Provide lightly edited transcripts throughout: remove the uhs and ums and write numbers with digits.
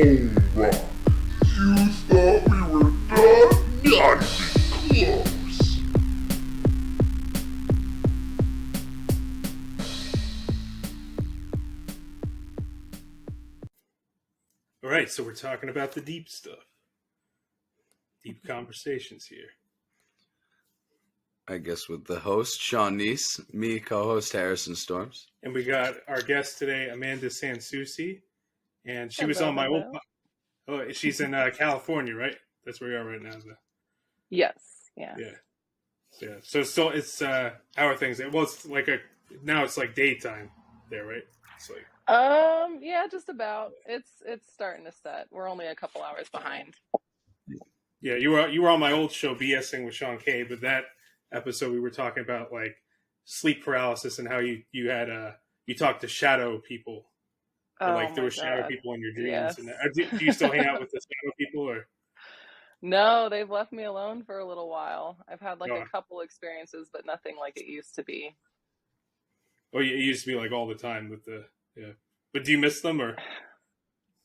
Hold on. You thought we were done? Not even close. All right, so we're talking about the deep stuff. Deep conversations here. I guess with the host, Sean Neese, me, co-host Harrison Storms. And we got our guest today, Amanda Sansoucie. And she was on my old... Oh, she's in California, right? That's where you are right now. Yes. Yeah. Yeah. So it's how are things? Well, it's like now it's like daytime there, right? It's like yeah, just about. It's starting to set. We're only a couple hours behind. Yeah, you were on my old show BSing with Sean K, but that episode we were talking about like sleep paralysis and how you had you talked to shadow people. Or, like there were shadow people in your dreams. Yes. And do you still hang out with the shadow people or? No, they've left me alone for a little while. I've had like a couple experiences, but nothing like it used to be. Oh, it used to be like all the time with But do you miss them or?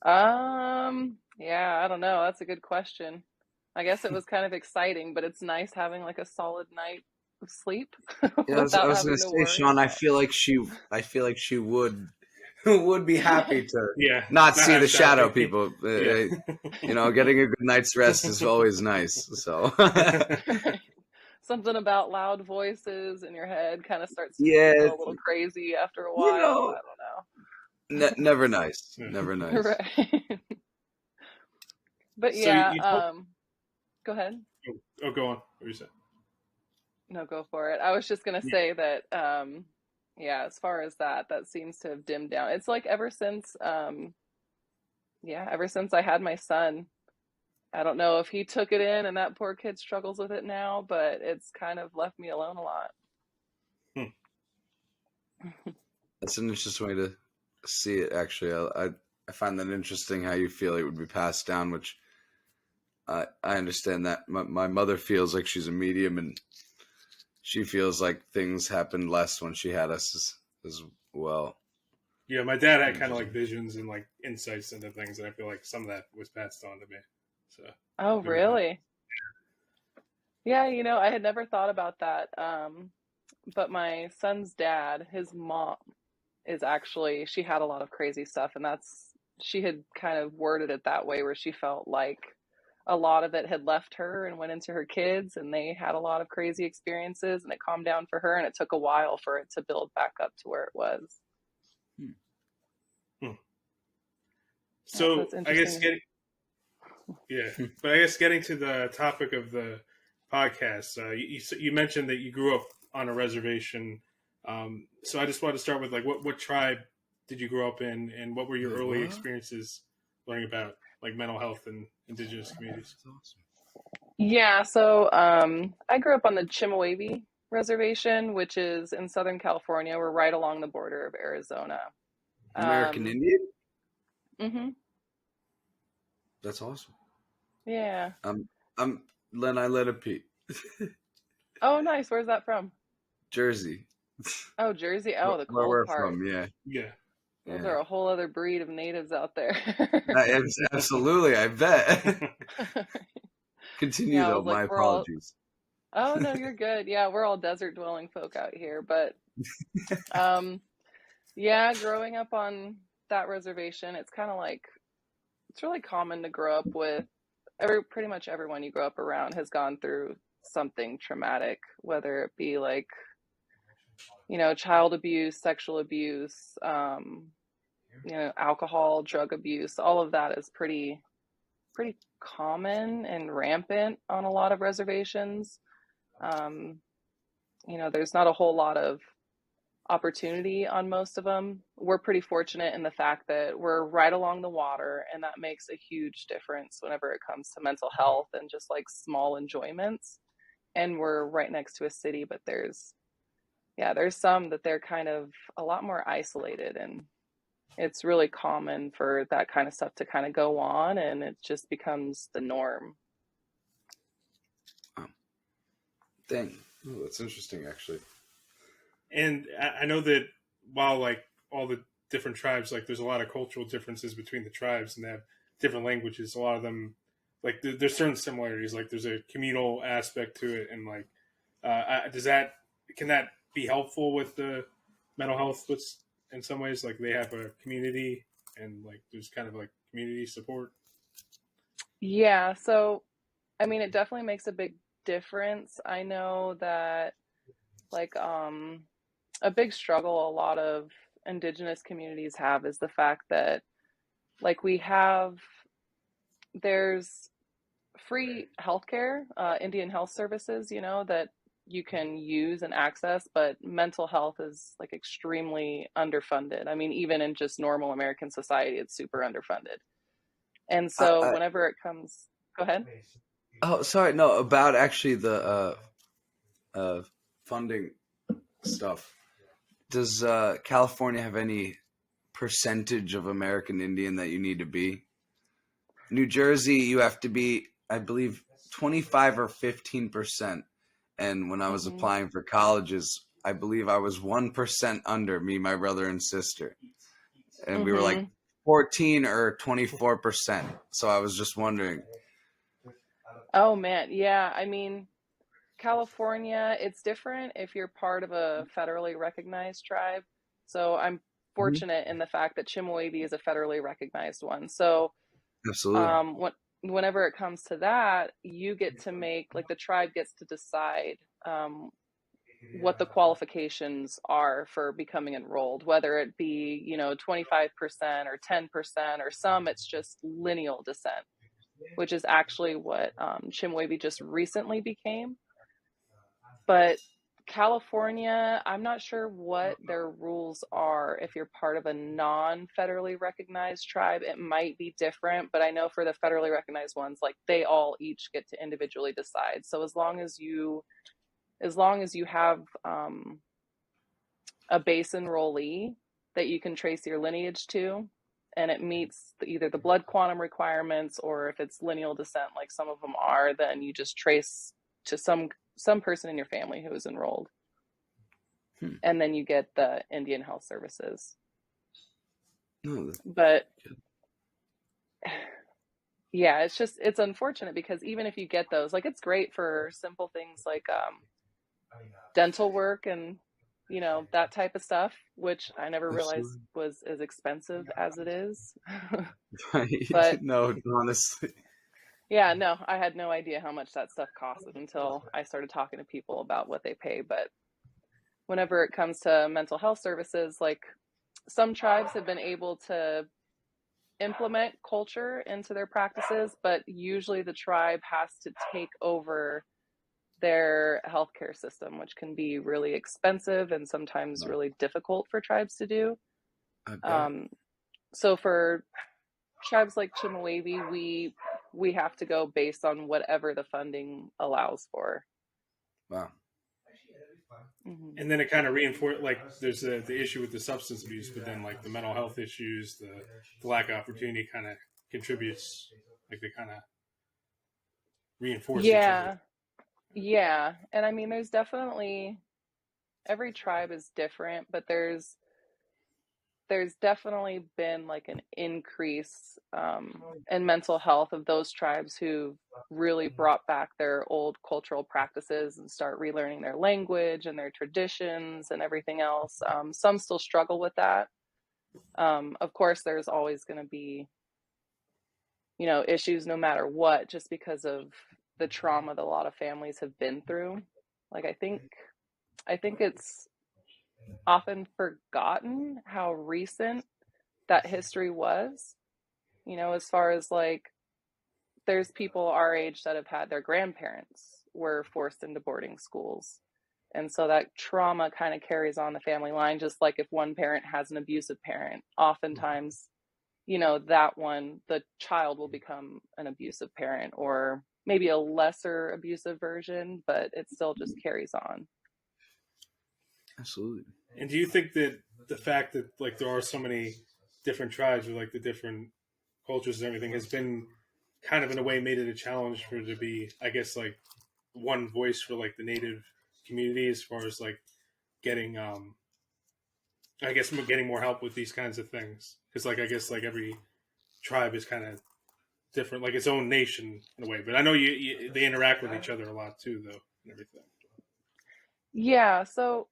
Yeah, I don't know. That's a good question. I guess it was kind of exciting, but it's nice having like a solid night of sleep. Yeah, I was going to say, Sean, I feel like she would be happy to not see the shadow people. Yeah. Getting a good night's rest is always nice. So something about loud voices in your head kind of starts to feel a little crazy after a while. I don't know. Never nice. Never nice. Right. But So yeah, go ahead. Oh, go on. What were you saying? No, go for it. I was just going to say that, as far as that seems to have dimmed down. It's like ever since I had my son, I don't know if he took it in and that poor kid struggles with it now, but it's kind of left me alone a lot. That's an interesting way to see it, actually. I find that interesting how you feel it would be passed down, which I understand that. My mother feels like she's a medium and she feels like things happened less when she had us as well. Yeah, my dad had kind of like visions and like insights into things, and I feel like some of that was passed on to me. So. Oh, really? Yeah, I had never thought about that. But my son's dad, his mom is actually, she had a lot of crazy stuff, and she had kind of worded it that way where she felt like a lot of it had left her and went into her kids, and they had a lot of crazy experiences, and it calmed down for her, and it took a while for it to build back up to where it was. So I guess getting to the topic of the podcast, you mentioned that you grew up on a reservation. So I just wanted to start with like what tribe did you grow up in, and what were your early experiences learning about like mental health and indigenous communities? Yeah, so I grew up on the Chemehuevi reservation, which is in Southern California. We're right along the border of Arizona. American Indian? Mm-hmm. That's awesome. Yeah. I'm Len Iletta Pete. Oh, nice. Where's that from? Jersey. Oh, Jersey. Oh, the cold where we're part. from, yeah. Those are a whole other breed of natives out there. Absolutely, I bet. Continue though. My apologies. Oh no, you're good. Yeah, we're all desert dwelling folk out here, but growing up on that reservation, it's kind of like it's really common to grow up with pretty much everyone you grow up around has gone through something traumatic, whether it be like child abuse, sexual abuse, alcohol, drug abuse. All of that is pretty common and rampant on a lot of reservations. There's not a whole lot of opportunity on most of them. We're pretty fortunate in the fact that we're right along the water, and that makes a huge difference whenever it comes to mental health and just like small enjoyments. And we're right next to a city, but there's some that they're kind of a lot more isolated, and it's really common for that kind of stuff to kind of go on, and it just becomes the norm. Dang. Oh, that's interesting, actually. And I know that while like all the different tribes, like there's a lot of cultural differences between the tribes, and they have different languages, a lot of them, like there's certain similarities. Like there's a communal aspect to it, and like can that be helpful with the mental health? With in some ways, like they have a community, and like there's kind of like community support. Yeah, so I mean, it definitely makes a big difference. I know that like a big struggle a lot of Indigenous communities have is the fact that like there's free healthcare, Indian health services, you know, that you can use and access, but mental health is like extremely underfunded. I mean, even in just normal American society, it's super underfunded. And so I, whenever it comes, go ahead. oh, sorry, no, about actually the funding stuff. Does California have any percentage of American Indian that you need to be? New Jersey, you have to be, I believe, 25 or 15%. And when I was Hmm. applying for colleges, I believe I was 1% under, me, my brother, and sister. And we were like Hmm. 14 or 24%. So I was just wondering. Oh man, yeah. I mean, California, it's different if you're part of a federally recognized tribe. So I'm Mhm. fortunate in the fact that Chemehuevi is a federally recognized one. So Absolutely. whenever it comes to that, you get to make, like the tribe gets to decide what the qualifications are for becoming enrolled, whether it be, you know, 25% or 10%, or some it's just lineal descent, which is actually what Chemehuevi just recently became. But California, I'm not sure what their rules are. If you're part of a non-federally recognized tribe, it might be different, but I know for the federally recognized ones, like they all each get to individually decide. So as long as you have a base enrollee that you can trace your lineage to, and it meets either the blood quantum requirements, or if it's lineal descent like some of them are, then you just trace to some person in your family who is enrolled, Hmm. and then you get the Indian health services. No, But yeah, it's unfortunate because even if you get those, like it's great for simple things like dental work and you know that type of stuff, which I never realized absolutely. was as expensive as it is. Right. But No, honestly. yeah, no, I had no idea how much that stuff costed until I started talking to people about what they pay. But whenever it comes to mental health services, like some tribes have been able to implement culture into their practices, but usually the tribe has to take over their healthcare system, which can be really expensive and sometimes really difficult for tribes to do. I bet. Um, so for tribes like Chemehuevi, we have to go based on whatever the funding allows for. Wow. Hmm. And then it kind of reinforced, like there's the issue with the substance abuse, but then like the mental health issues, the lack of opportunity kind of contributes, like they kind of reinforce each other. Yeah, yeah, and I mean, there's definitely every tribe is different, but there's definitely been like an increase in mental health of those tribes who really brought back their old cultural practices and start relearning their language and their traditions and everything else. Some still struggle with that. Of course, there's always going to be, you know, issues no matter what, just because of the trauma that a lot of families have been through. Like I think it's often forgotten how recent that history was, you know, as far as like there's people our age that have had their grandparents were forced into boarding schools. And so that trauma kind of carries on the family line, just like if one parent has an abusive parent, oftentimes, you know, that one, the child will become an abusive parent or maybe a lesser abusive version, but it still just carries on. Absolutely. And do you think that the fact that like there are so many different tribes with like the different cultures and everything has been kind of in a way made it a challenge for it to be, I guess, like one voice for like the native community as far as like getting I guess getting more help with these kinds of things, because like I guess like every tribe is kind of different, like its own nation in a way. But I know they interact with each other a lot too, though, and everything. Yeah, so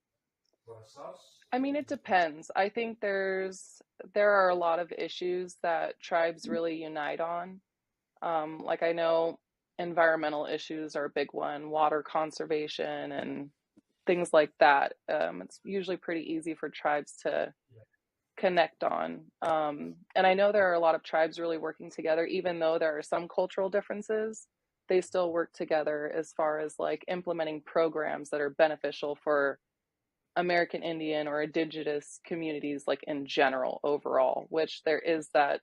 I mean, it depends. I think there are a lot of issues that tribes really unite on. Like I know environmental issues are a big one, water conservation and things like that. It's usually pretty easy for tribes to connect on. And I know there are a lot of tribes really working together, even though there are some cultural differences, they still work together as far as like implementing programs that are beneficial for American Indian or Indigenous communities, like in general, overall, which there is that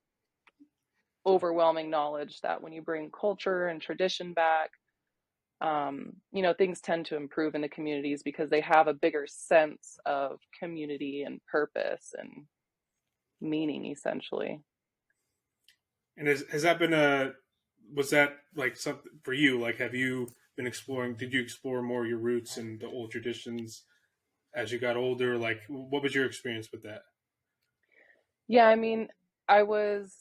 overwhelming knowledge that when you bring culture and tradition back, things tend to improve in the communities because they have a bigger sense of community and purpose and meaning, essentially. And has that been was that like something for you? Like, have you been exploring? Did you explore more your roots and the old traditions as you got older? Like, what was your experience with that? Yeah, I mean, I was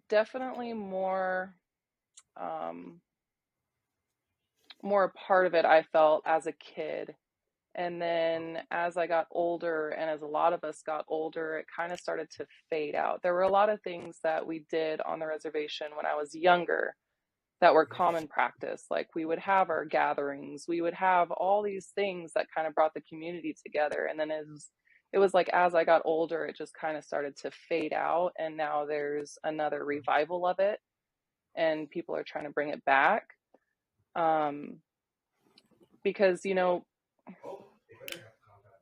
definitely um, more a part of it, I felt, as a kid. And then as I got older, and as a lot of us got older, it kind of started to fade out. There were a lot of things that we did on the reservation when I was younger that were common practice. Like we would have our gatherings, we would have all these things that kind of brought the community together. And then it was like as I got older, it just kind of started to fade out. And now there's another revival of it, and people are trying to bring it back. Um, because,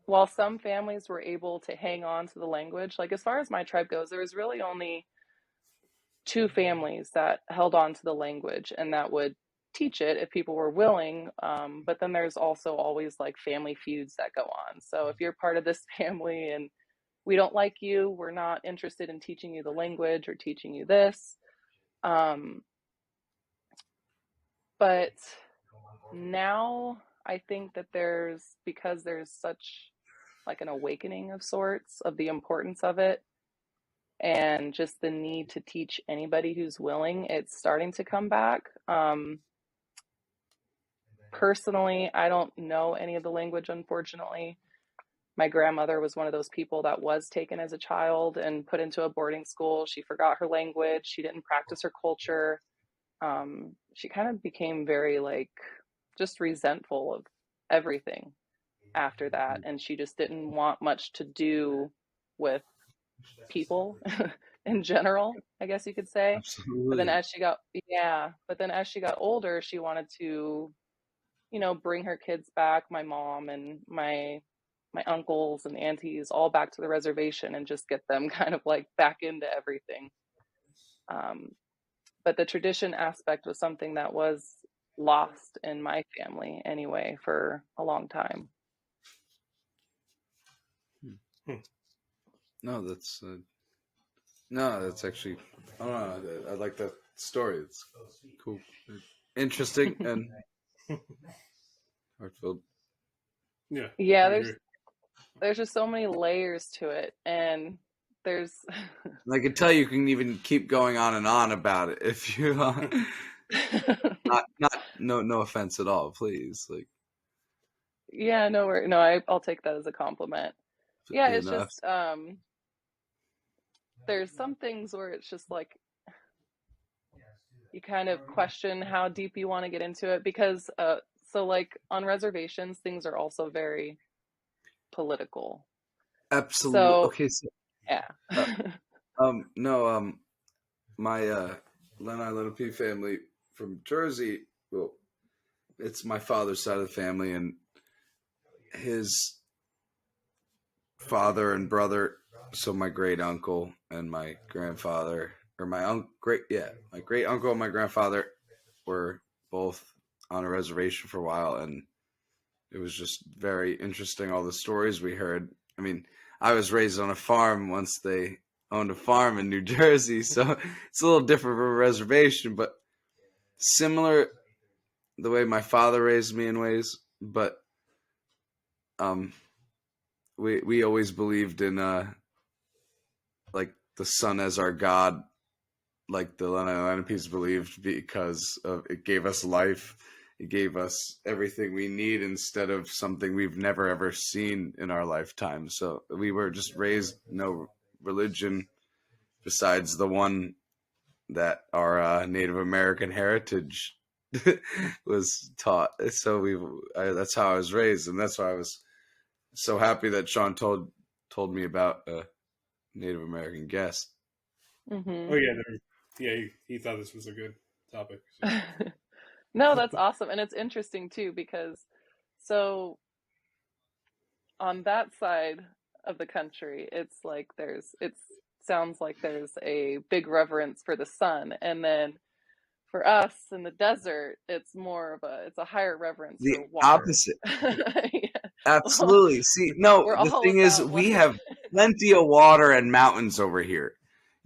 while some families were able to hang on to the language, like as far as my tribe goes, there was really only two families that held on to the language and that would teach it if people were willing. But then there's also always like family feuds that go on. So if you're part of this family and we don't like you, we're not interested in teaching you the language or teaching you this. But now I think that because there's such like an awakening of sorts of the importance of it and just the need to teach anybody who's willing, it's starting to come back. Personally, I don't know any of the language, unfortunately. My grandmother was one of those people that was taken as a child and put into a boarding school. She forgot her language. She didn't practice her culture. She kind of became very like just resentful of everything after that. And she just didn't want much to do with people in general, I guess you could say. But then Absolutely. as she got older, she wanted to, bring her kids back, my mom and my uncles and aunties all back to the reservation and just get them kind of like back into everything. But the tradition aspect was something that was lost in my family anyway for a long time. Hmm. No, that's actually, I don't know. I like that story. It's cool, interesting, and heartfelt. Yeah, Yeah, I there's agree. there's just so many layers to it, and there's And I can tell you can even keep going on and on about it if you not no offense at all, please. Like, yeah, no, I'll take that as a compliment. Yeah, you it's know, just there's some things where it's just like you kind of question how deep you want to get into it because so like on reservations things are also very political. absolutely. So Okay, so yeah. uh, no, my Lenni Lenape family from Jersey. Well, it's my father's side of the family, and his father and brother. So my great uncle and my grandfather, or my my great uncle and my grandfather were both on a reservation for a while, and it was just very interesting. All the stories we heard. I mean, I was raised on a farm once they owned a farm in New Jersey, so it's a little different from a reservation, but similar the way my father raised me in ways. But um, we always believed in like the sun as our god, like the Lenapes believed, because it gave us life. It gave us everything we need instead of something we've never ever seen in our lifetime. So we were just raised no religion besides the one that our Native American heritage was taught. So that's how I was raised, and that's why I was so happy that Sean told me about a Native American guest. Mm-hmm. Oh yeah, he thought this was a good topic. So. No, that's awesome. And it's interesting too, because so on that side of the country, it's like it sounds like there's a big reverence for the sun. And then for us in the desert, it's a higher reverence The for water. opposite. Yeah. Absolutely. See, no, We're the all thing is, about we like have plenty of water and mountains over here.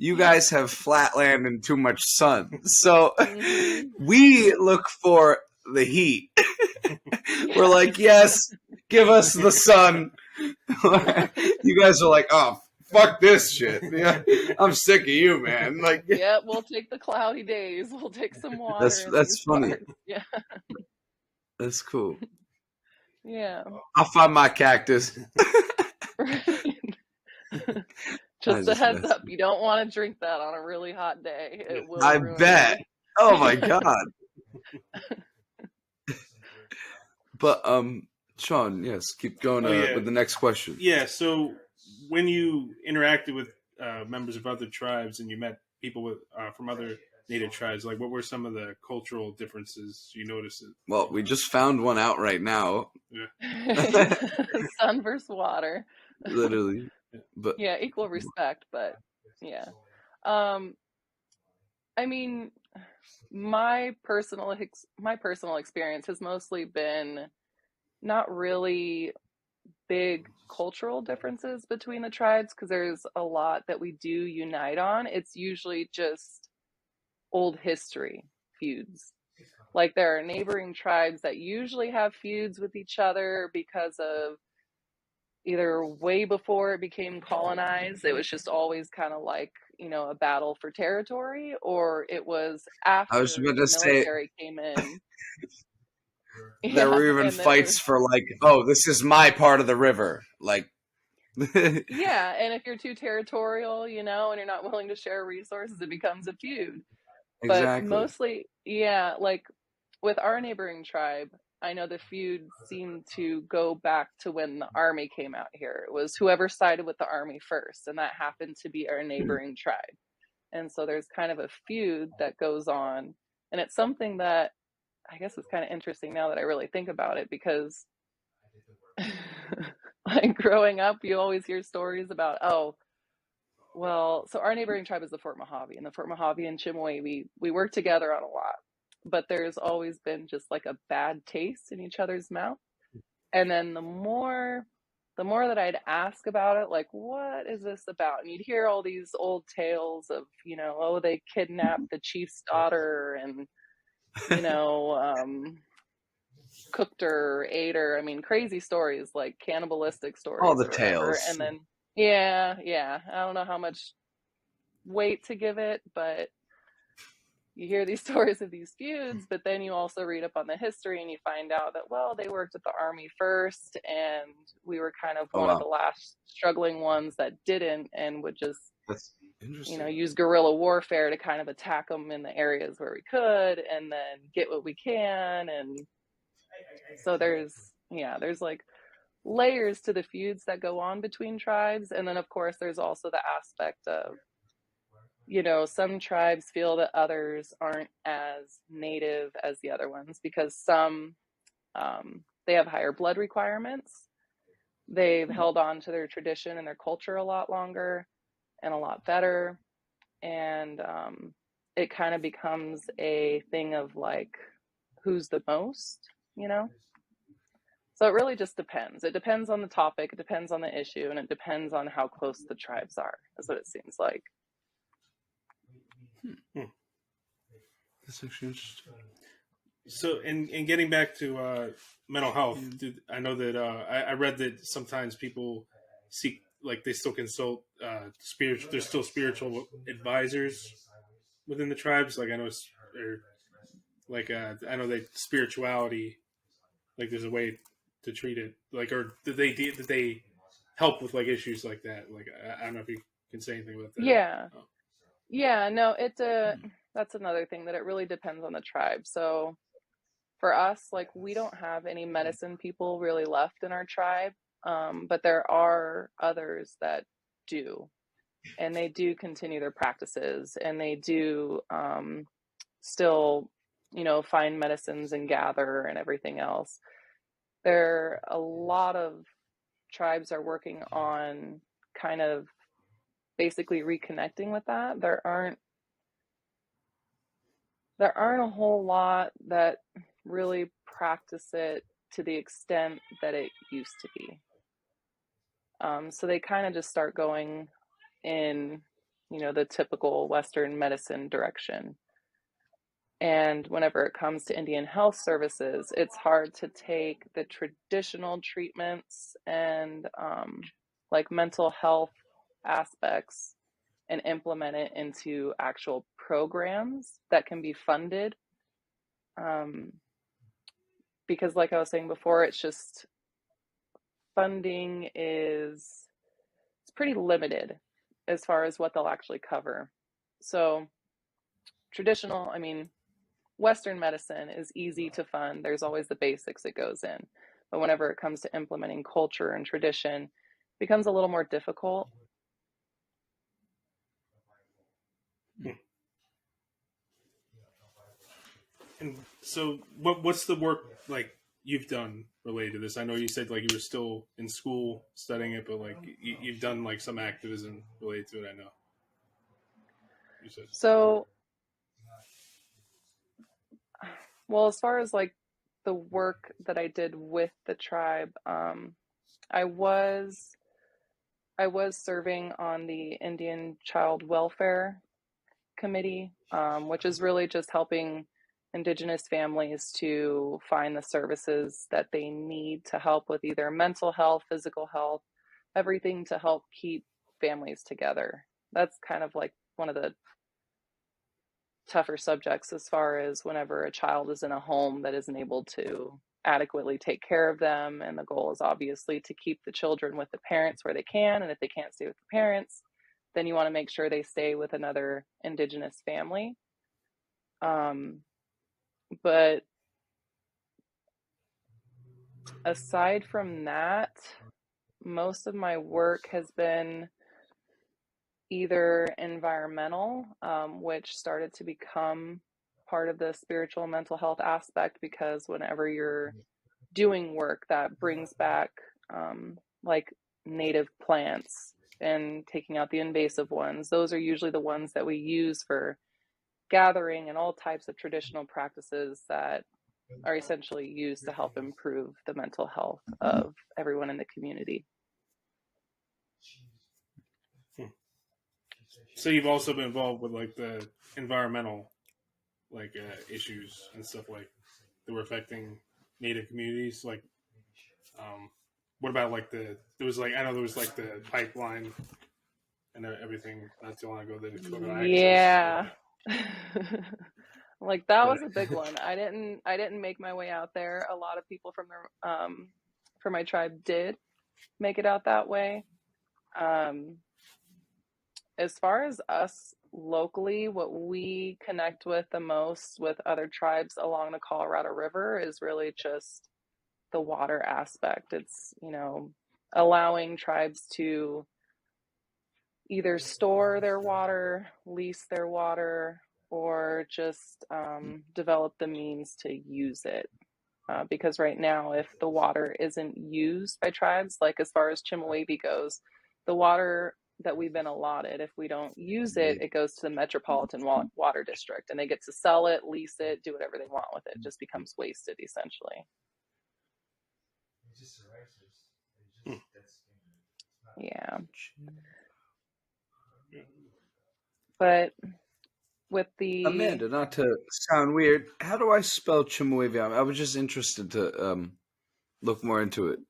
You yeah. guys have flat land and too much sun. So Mhm. we look for the heat. We're Yeah. like, yes, give us the sun. You guys are like, oh, fuck this shit. Yeah, I'm sick of you, man. Like, Yeah, we'll take the cloudy days. We'll take some water in that's these funny. parts. Yeah. That's cool. Yeah. I'll find my cactus. Right. I Just a heads mess up, you don't want to drink that on a really hot day. Yeah. It will I ruin bet. you. Oh my god. But Sean, yes, keep going with the next question. Yeah. So when you interacted with members of other tribes and you met people from other native tribes, like what were some of the cultural differences you noticed? Well, we just found one out right now. Yeah. Sun versus water. Literally. But Yeah, equal respect, but yeah. Um, I mean, my personal experience has mostly been not really big cultural differences between the tribes, because there's a lot that we do unite on. It's usually just old history feuds. Like there are neighboring tribes that usually have feuds with each other because of either way before it became colonized, it was just always kind of like, a battle for territory, or it was I was after about the to say military came in. there Yeah, were even and then fights for like, oh, this is my part of the river. Like yeah, and if you're too territorial, and you're not willing to share resources, it becomes a feud. But exactly. mostly, yeah, like with our neighboring tribe, I know the feud seemed to go back to when the army came out here. It was whoever sided with the army first, and that happened to be our neighboring tribe. And so there's kind of a feud that goes on. And it's something that I guess is kind of interesting now that I really think about it, because like growing up, you always hear stories about, oh, well, so our neighboring tribe is the Fort Mojave, and the Fort Mojave and Chemehuevi, we work together on a lot, but there's always been just like a bad taste in each other's mouth. And then the more that I'd ask about it, like, what is this about? And you'd hear all these old tales of, oh, they kidnapped the chief's daughter and, cooked her, ate her. I mean, crazy stories, like cannibalistic All stories the or whatever. tales. And then, yeah, I don't know how much weight to give it, but you hear these stories of these feuds, but then you also read up on the history and you find out that, well, they worked at the army first, and we were kind of Oh one of wow. the last struggling ones that didn't, and would just, That's interesting. use guerrilla warfare to kind of attack them in the areas where we could, and then get what we can. And so there's like layers to the feuds that go on between tribes. And then of course there's also the aspect of, some tribes feel that others aren't as native as the other ones, because some, they have higher blood requirements. They've held on to their tradition and their culture a lot longer and a lot better. And it kind of becomes a thing of like, who's the most, So it really just depends. It depends on the topic, it depends on the issue, and it depends on how close the tribes are, is what it seems like. That's actually interesting. So, in getting back to mental health, I know that I read that sometimes people seek, like, they still consult spiritual. There's still spiritual advisors within the tribes? Like I know, I know that spirituality, like there's a way to treat it. Like, or did they help with like issues like that? Like I don't know if you can say anything about that. Yeah. Oh. Yeah, no, that's another thing that it really depends on the tribe. So for us, like we don't have any medicine people really left in our tribe, but there are others that do, and they do continue their practices, and they do still, find medicines and gather and everything else. There a lot of tribes are working on kind of basically reconnecting with that. There aren't a whole lot that really practice it to the extent that it used to be. So they kind of just start going in, the typical Western medicine direction. And whenever it comes to Indian health services, it's hard to take the traditional treatments and like mental health aspects and implement it into actual programs that can be funded. Because like I was saying before, it's just funding it's pretty limited as far as what they'll actually cover. So traditional, Western medicine is easy to fund. There's always the basics it goes in. But whenever it comes to implementing culture and tradition, it becomes a little more difficult. And so, what's the work like you've done related to this? I know you said like you were still in school studying it, but like you've done like some activism related to it. I know you said. So, well, as far as like the work that I did with the tribe, I was serving on the Indian Child Welfare Committee, which is really just helping Indigenous families to find the services that they need to help with either mental health, physical health, everything to help keep families together. That's kind of like one of the tougher subjects as far as whenever a child is in a home that isn't able to adequately take care of them. And the goal is obviously to keep the children with the parents where they can. And if they can't stay with the parents, then you want to make sure they stay with another Indigenous family. But aside from that, most of my work has been either environmental, which started to become part of the spiritual and mental health aspect, because whenever you're doing work that brings back like native plants and taking out the invasive ones, those are usually the ones that we use for gathering and all types of traditional practices that are essentially used to help improve the mental health of everyone in the community. So you've also been involved with like the environmental like issues and stuff like that were affecting Native communities. Like, what about like there was like the pipeline and everything not too long ago that it could access. Yeah. Like that was a big one. I didn't make my way out there. A lot of people from my tribe did make it out that way. As far as us locally, what we connect with the most with other tribes along the Colorado River is really just the water aspect. It's, allowing tribes to either store their water, lease their water, or just develop the means to use it. Because right now, if the water isn't used by tribes, like as far as Chemehuevi goes, the water that we've been allotted, if we don't use it, it goes to the Metropolitan Water District, and they get to sell it, lease it, do whatever they want with it. It just becomes wasted, essentially. Yeah. But with the Amanda, not to sound weird, how do I spell Chemehuevi? I was just interested to look more into it.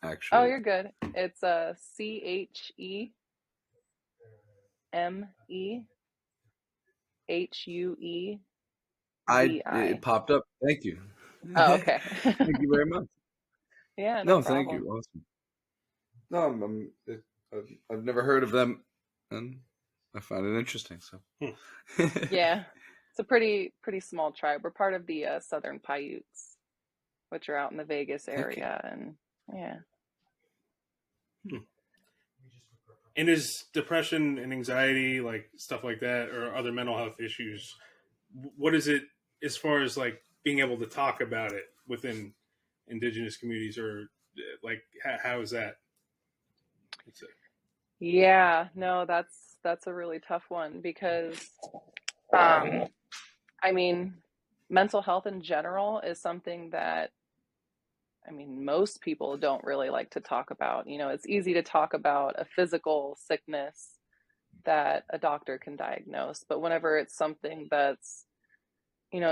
Actually, oh, you're good. It's Cheme, Chemehuevi. It popped up. Thank you. Oh, okay. Thank you very much. Yeah, no No, thank problem. you. Awesome. No, I've never heard of them, and I find it interesting. So, Yeah, it's a pretty small tribe. We're part of the Southern Paiutes, which are out in the Vegas okay. area, and yeah. And is depression and anxiety, like stuff like that, or other mental health issues, what is it as far as like being able to talk about it within Indigenous communities, or like how is that? Yeah, no, that's a really tough one because um I mean, mental health in general is something that most people don't really like to talk about. It's easy to talk about a physical sickness that a doctor can diagnose, but whenever it's something that's,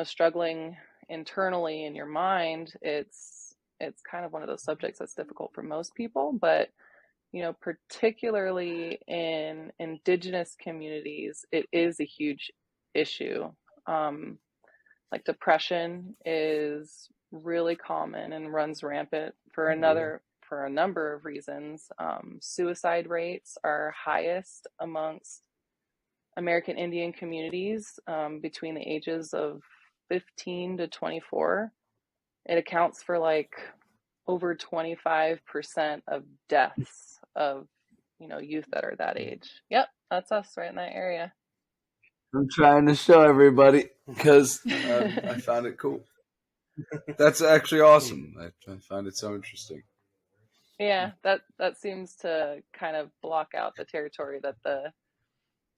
struggling internally in your mind, it's kind of one of those subjects that's difficult for most people, but particularly in Indigenous communities, it is a huge issue. Um, like depression is really common and runs rampant for a number of reasons. Suicide rates are highest amongst American Indian communities between the ages of 15 to 24. It accounts for like over 25% of deaths of youth that are that age. Yep, that's us right in that area. I'm trying to show everybody because I found it cool. That's actually awesome. I find it so interesting. Yeah, that seems to kind of block out the territory that the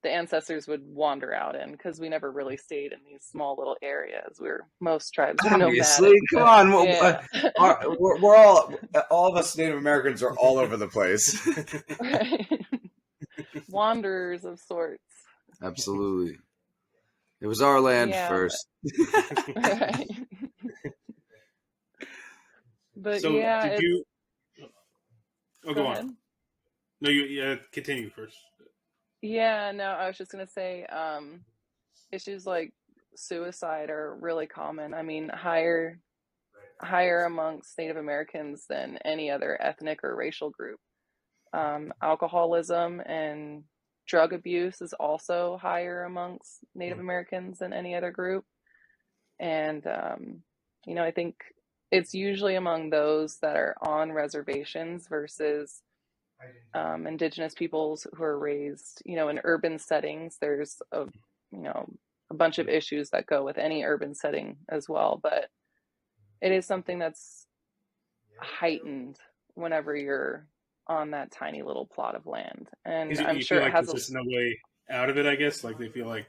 ancestors would wander out in, because we never really stayed in these small little areas. Most tribes were Obviously, nomadic. come on. Yeah. We're all of us Native Americans are all over the place. Right. Wanderers of sorts. Absolutely. It was our land Yeah, first. right. But So yeah, did it's you? Oh, go go on. ahead. No, you continue first. Yeah, no, I was just gonna say, issues like suicide are really common. Higher amongst Native Americans than any other ethnic or racial group. Alcoholism and drug abuse is also higher amongst Native Americans than any other group. And, I think it's usually among those that are on reservations versus Indigenous peoples who are raised, in urban settings. There's a bunch of issues that go with any urban setting as well, but it is something that's heightened whenever you're on that tiny little plot of land. And I'm You sure feel it like has there's just no way out of it, I guess. Like they feel like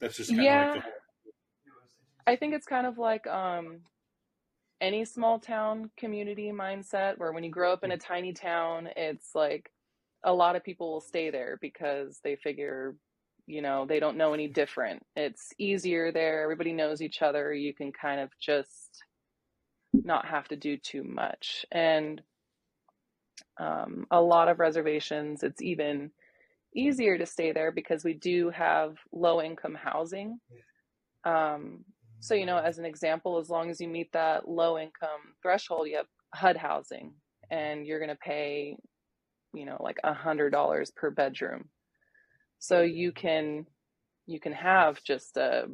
that's just kind of like yeah, the whole. I think it's kind of like any small town community mindset, where when you grow up in a tiny town, it's like a lot of people will stay there because they figure, they don't know any different. It's easier there. Everybody knows each other. You can kind of just not have to do too much. And a lot of reservations, it's even easier to stay there because we do have low income housing. So, as an example, as long as you meet that low income threshold, you have HUD housing, and you're going to pay, like $100 per bedroom. So you can have just a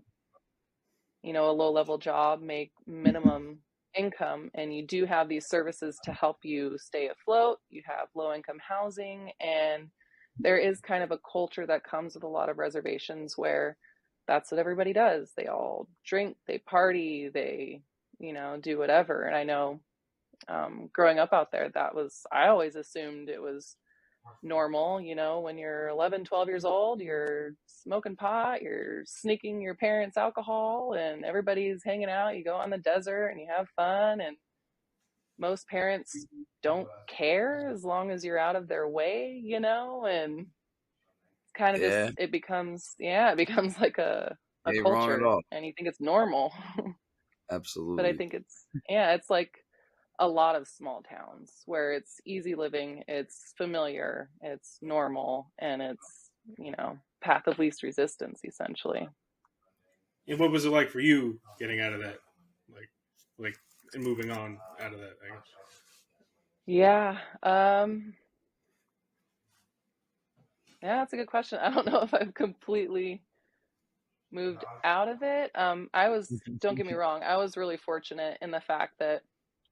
low level job, make minimum income, and you do have these services to help you stay afloat. You have low income housing, and there is kind of a culture that comes with a lot of reservations where that's what everybody does. They all drink, they party, they, do whatever. And I know growing up out there, I always assumed it was normal. When you're 11, 12 years old, you're smoking pot, you're sneaking your parents alcohol, and everybody's hanging out. You go on the desert and you have fun, and most parents don't care as long as you're out of their way, and kind of just Yeah, it becomes like a ain't wrong at culture, all. and you think it's normal. But I Absolutely. think it's like a lot of small towns where it's easy living, it's familiar, it's normal, and it's path of least resistance, essentially. And what was it like for you getting out of that, like, and moving on out of that? I guess. Yeah. Yeah, that's a good question. I don't know if I've completely moved out of it. Don't get me wrong, I was really fortunate in the fact that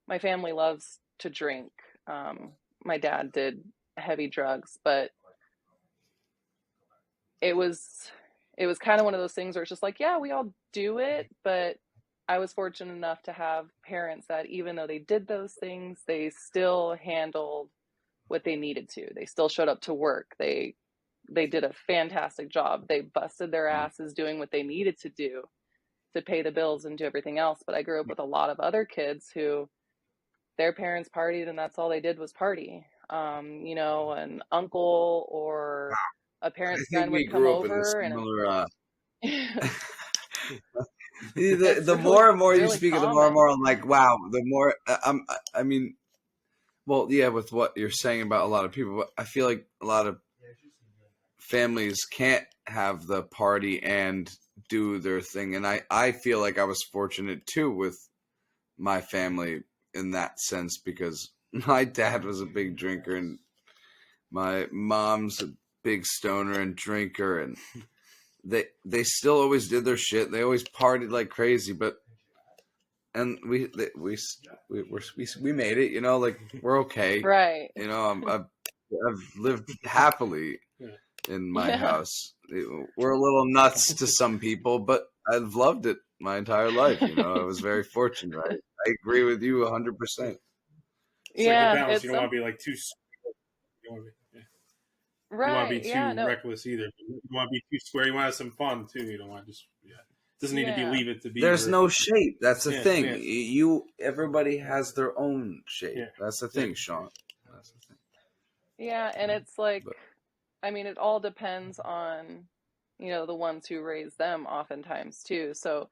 my family loves to drink. My dad did heavy drugs, but it was kind of one of those things where it's just like, yeah, we all do it, but I was fortunate enough to have parents that even though they did those things, they still handled what they needed to. They still showed up to work. They did a fantastic job. They busted their asses doing what they needed to do to pay the bills and do everything else. But I grew up with a lot of other kids who their parents partied and that's all they did was party. An uncle or a I parent's think friend we would come grew up in a over and similar. it's The more and more you really speak of, the more and common. more I'm like, wow. The more I mean, well, yeah, with what you're saying about a lot of people, but I feel like a lot of families can't have the party and do their thing, and I feel like I was fortunate too with my family in that sense because my dad was a big drinker and my mom's a big stoner and drinker, and they still always did their shit. They always partied like crazy, and we made it. You know, like we're okay. Right. You know, I've lived happily Yeah. in my Yeah. house. We're a little nuts to some people, but I've loved it my entire life. You know, I was very fortunate. I agree with you 100%. It's like the Yeah, balance. You it's don't want to be like too. You don't want to be, yeah. You don't want to right. be Yeah, too no. reckless either. You don't want to be too square. You want to have some fun too. You don't want to just It doesn't need to be Yeah. leave it to There's Beaver. no shape. That's the Yeah, thing. yeah, Everybody has their own shape. yeah, That's the yeah. thing, Sean. That's the thing. Yeah, and it's like, But I mean, it all depends on, the ones who raise them oftentimes too. So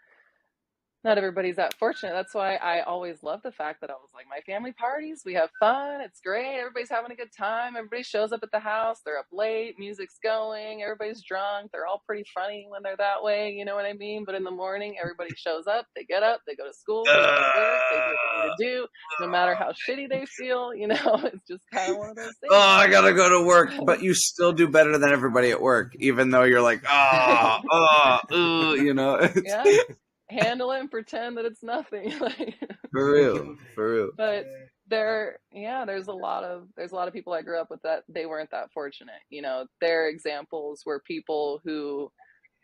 not everybody's that fortunate. That's why I always love the fact that I was like, my family parties, we have fun, it's great, everybody's having a good time, everybody shows up at the house, they're up late, music's going, everybody's drunk, they're all pretty funny when they're that way, you know what I mean? But in the morning, everybody shows up, they get up, they go to school, they go to work, they do what they need to do, no matter how shitty they feel, it's just kind of one of those oh, things. I gotta go to work, but you still do better than everybody at work, even though you're like, it's Yeah, handle it and pretend that it's nothing. for real. But there's a lot of people I grew up with that they weren't that fortunate. Their examples were people who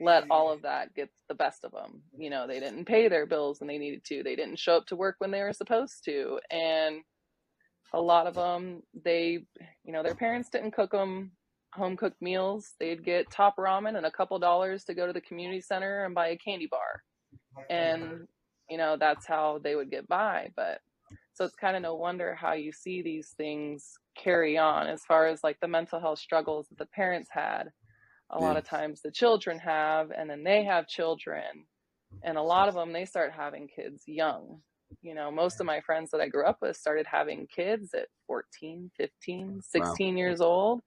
let all of that get the best of them. They didn't pay their bills when they needed to. They didn't show up to work when they were supposed to. And a lot of them, their parents didn't cook them home cooked meals. They'd get top ramen and a couple dollars to go to the community center and buy a candy bar. And, that's how they would get by. But so it's kind of no wonder how you see these things carry on as far as like the mental health struggles that the parents had. A lot Yeah. of times the children have, and then they have children. And a lot of them, they start having kids young. Most of my friends that I grew up with started having kids at 14, 15, 16 years old,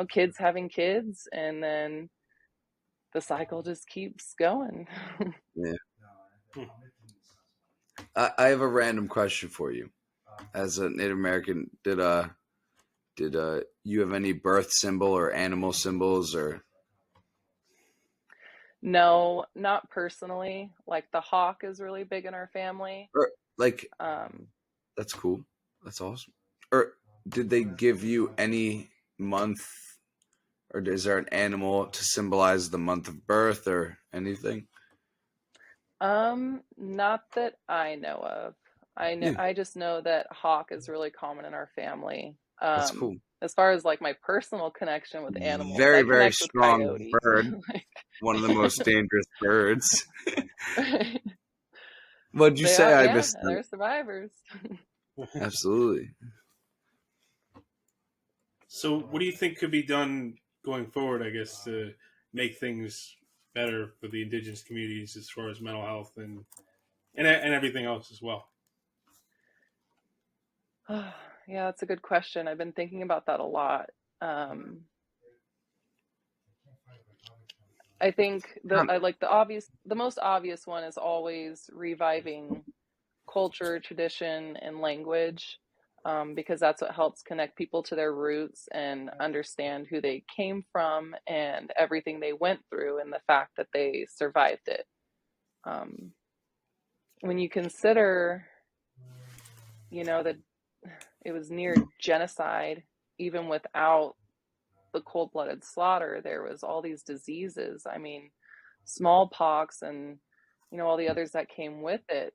kids having kids. And then the cycle just keeps going. Yeah. I have a random question for you. As a Native American, did you have any birth symbol or animal symbols or? No, not personally. Like the hawk is really big in our family. Or like Um, that's cool. That's awesome. Or did they give you any month, or is there an animal to symbolize the month of birth or anything? not that I know of. Yeah, I just know that hawk is really common in our family. that's cool. As far as like my personal connection with animals, Very, I very connect with strong coyotes. bird. One of the most dangerous birds. Like, What'd you they say? are, I yeah, missed they're survivors. that. Absolutely. So, what do you think could be done going forward? I guess to make things better for the indigenous communities as far as mental health and everything else as well. Yeah, that's a good question. I've been thinking about that a lot. I think the most obvious one is always reviving culture, tradition, and language, because that's what helps connect people to their roots and understand who they came from and everything they went through and the fact that they survived it. When you consider, that it was near genocide, even without the cold-blooded slaughter, there was all these diseases. I mean, smallpox and, all the others that came with it.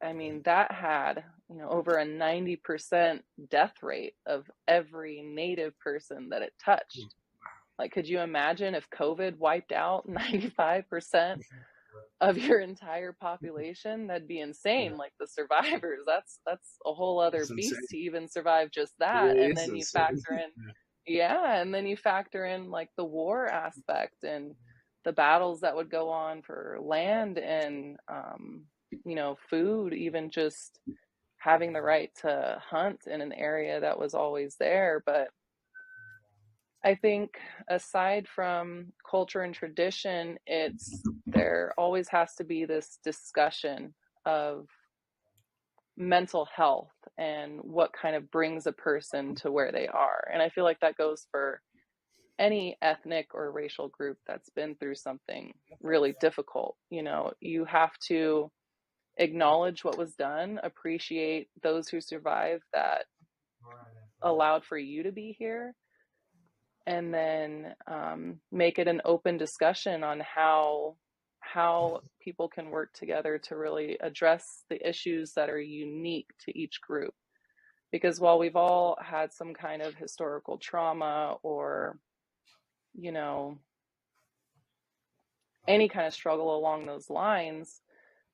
I mean, that had, over a 90% death rate of every native person that it touched. Like, could you imagine if COVID wiped out 95% of your entire population? That'd be insane. Like, the survivors, that's a whole other That's beast insane. to even survive just It that. really And is then you insane. factor in, and then you factor in like the war aspect and the battles that would go on for land and, food, even just having the right to hunt in an area that was always there. But I think aside from culture and tradition, there always has to be this discussion of mental health and what kind of brings a person to where they are. And I feel like that goes for any ethnic or racial group that's been through something really difficult. You have to acknowledge what was done, appreciate those who survived that allowed for you to be here, and then make it an open discussion on how people can work together to really address the issues that are unique to each group. Because while we've all had some kind of historical trauma or, any kind of struggle along those lines,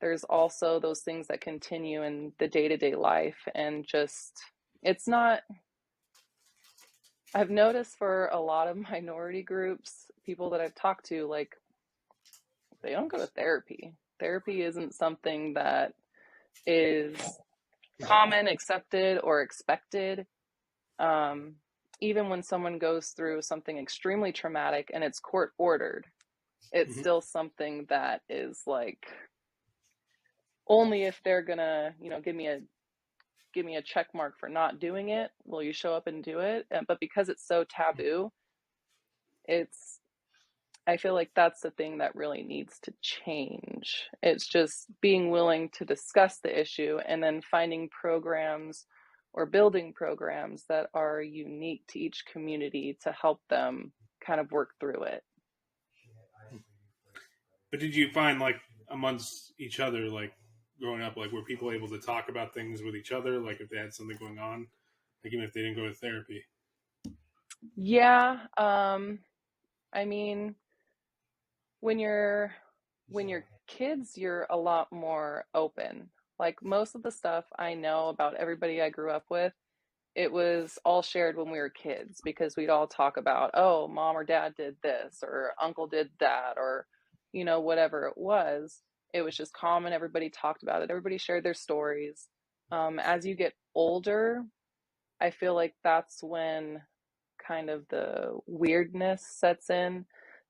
there's also those things that continue in the day-to-day life. And just, it's not, I've noticed for a lot of minority groups, people that I've talked to, like, they don't go to therapy. Therapy isn't something that is common, accepted, or expected. Even when someone goes through something extremely traumatic and it's court ordered, it's still something that is like, only if they're gonna, give me a check mark for not doing it, will you show up and do it. But because it's so taboo, I feel like that's the thing that really needs to change. It's just being willing to discuss the issue and then finding programs or building programs that are unique to each community to help them kind of work through it. But did you find, like, amongst each other, like, growing up, like, were people able to talk about things with each other, like, if they had something going on, like, even if they didn't go to therapy? Yeah. I mean, when you're kids, you're a lot more open. Like, most of the stuff I know about everybody I grew up with, it was all shared when we were kids, because we'd all talk about, oh, mom or dad did this or uncle did that, or, whatever it was. It was just common. Everybody talked about it. Everybody shared their stories. As you get older, I feel like that's when kind of the weirdness sets in.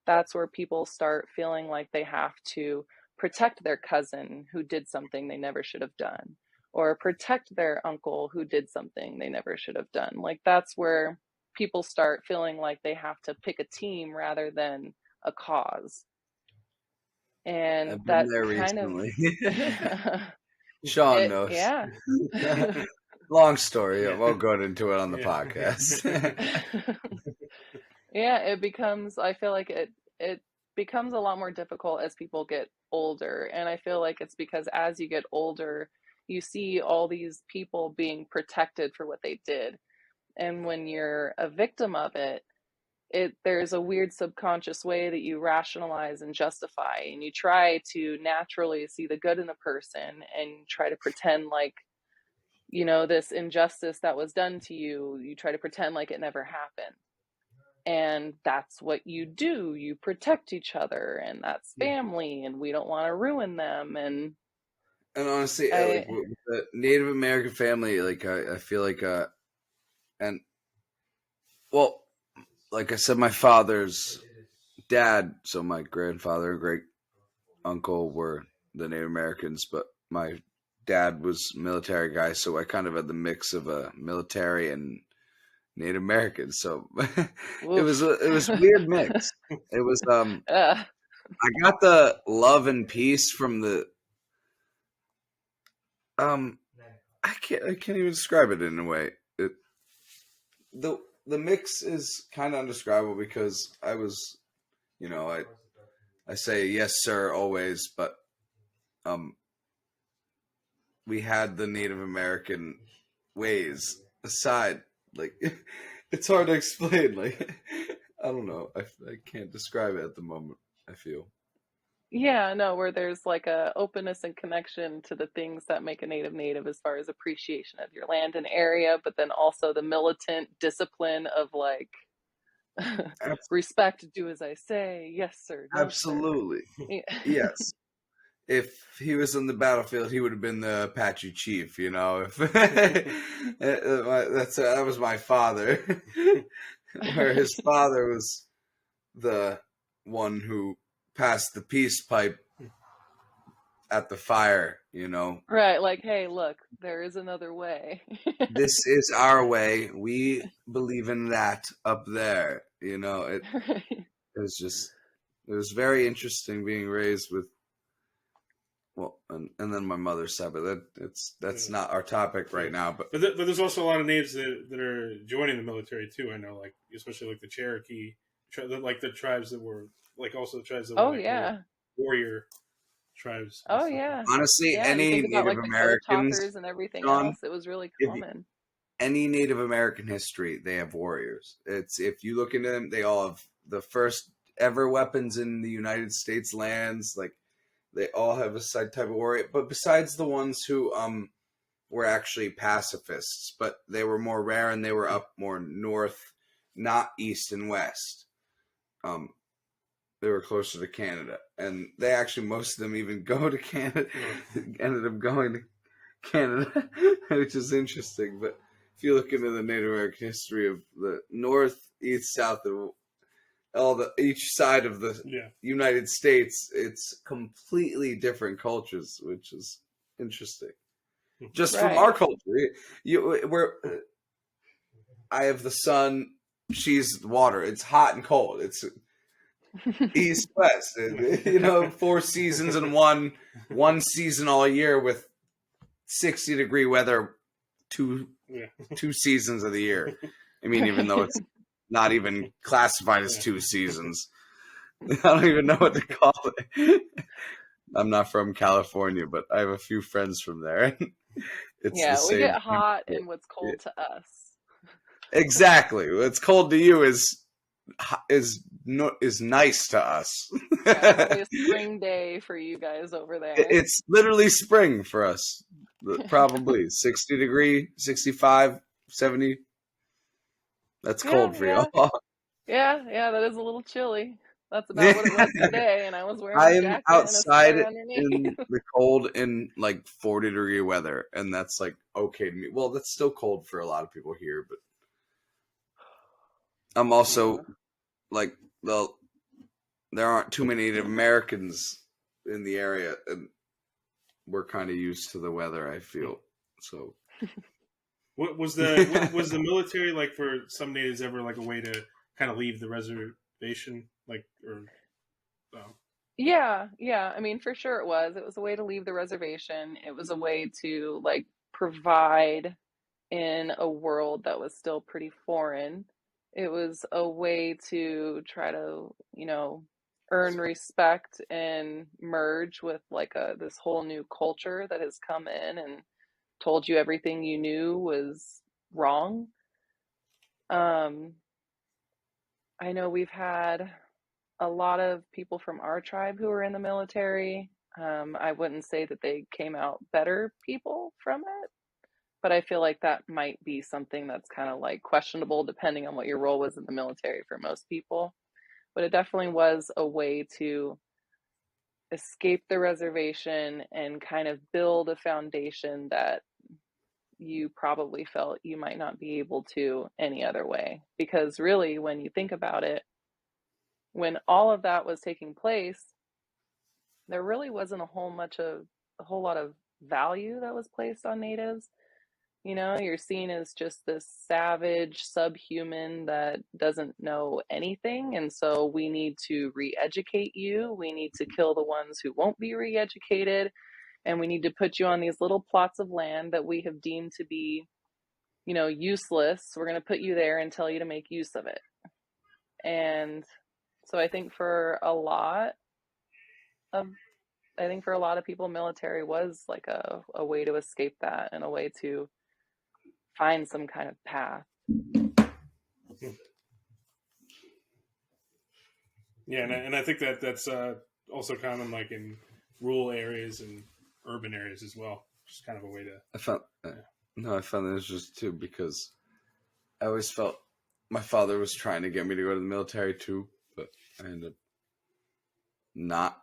That's where people start feeling like they have to protect their cousin who did something they never should have done, or protect their uncle who did something they never should have done. Like, that's where people start feeling like they have to pick a team rather than a cause. And I've been that there kind recently. of Sean knows. yeah. Long story. Yeah. We'll go into it on the Yeah. podcast. Yeah, I feel like it becomes a lot more difficult as people get older. And I feel like it's because as you get older, you see all these people being protected for what they did. And when you're a victim of it, there's a weird subconscious way that you rationalize and justify, and you try to naturally see the good in the person and try to pretend like, this injustice that was done to you, you try to pretend like it never happened. And that's what you do. You protect each other, and that's family, and we don't want to ruin them. And honestly, like with the Native American family, like I feel like, and well, like I said, my father's dad, so my grandfather and great uncle were the Native Americans, but my dad was a military guy, so I kind of had the mix of a military and Native American. So it was Oof. a weird mix. It was I got the love and peace from the I can't even describe it in a way. The mix is kind of undescribable because I was, I say yes sir always, but we had the Native American ways aside. Like it's hard to explain. Like I don't know. I can't describe it at the moment. I feel. Yeah, no, where there's like a openness and connection to the things that make a native as far as appreciation of your land and area, but then also the militant discipline of like respect, do as I say, yes sir, no Absolutely. sir. Yeah. Yes. If he was on the battlefield, he would have been the Apache chief, If that was my father, where his father was the one who passed the peace pipe at the fire, Right, like, hey, look, there is another way. This is our way. We believe in that up there, It was very interesting being raised with. Well, and then my mother's side, but that's not our topic right now. But there's also a lot of natives that are joining the military too. I know, like especially like the Cherokee, like the tribes that were like also the tribes that were Oh like yeah. warrior tribes. Oh yeah. Honestly, Yeah, any you think about Native like the code Americans, talkers and everything John, else, it was really common. any Native American history, they have warriors. It's if you look into them, they all have the first ever weapons in the United States lands. Like they all have a side type of warrior. But besides the ones who were actually pacifists, but they were more rare and they were up more north, not east and west. They were closer to Canada, and they actually most of them even go to Canada. Ended up going to Canada, which is interesting. But if you look into the Native American history of the north, east, south, and each side of the United States, it's completely different cultures, which is interesting. Just from our culture, I have the sun, she's the water. It's hot and cold. It's east west. 4 seasons in one season all year with 60-degree weather. Two seasons of the year. I mean, even though it's not even classified as 2 seasons. I don't even know what to call it. I'm not from California, but I have a few friends from there. It's the same. We get hot and what's cold to us. Exactly. What's cold to you is nice to us. Probably a spring day for you guys over there. It's literally spring for us. Probably 60-degree, 65, 70. That's cold for y'all. Yeah, that is a little chilly. That's about what it was today, and I was wearing a jacket outside and a sweater underneath. in the cold in like 40-degree weather, and that's like okay to me. Well, that's still cold for a lot of people here, but I'm also like, well, there aren't too many Native Americans in the area, and we're kind of used to the weather, I feel. So, what was the military like for some natives ever like a way to kind of leave the reservation, like or? Yeah. I mean, for sure it was. It was a way to leave the reservation. It was a way to like provide in a world that was still pretty foreign. It was a way to try to, earn respect and merge with like this whole new culture that has come in and told you everything you knew was wrong. I know we've had a lot of people from our tribe who were in the military. I wouldn't say that they came out better people from it, but I feel like that might be something that's kind of like questionable depending on what your role was in the military for most people. But it definitely was a way to escape the reservation and kind of build a foundation that you probably felt you might not be able to any other way. Because really, when you think about it, when all of that was taking place, there really wasn't a whole lot of value that was placed on natives. You're seen as just this savage subhuman that doesn't know anything. And so we need to re-educate you. We need to kill the ones who won't be re-educated. And we need to put you on these little plots of land that we have deemed to be, useless. We're going to put you there and tell you to make use of it. And so I think for a lot of people, military was like a way to escape that and a way to find some kind of path. Yeah, and I think that's also common like in rural areas and urban areas as well. Just kind of a way to. I found that interesting too, because I always felt my father was trying to get me to go to the military too, but I ended up not.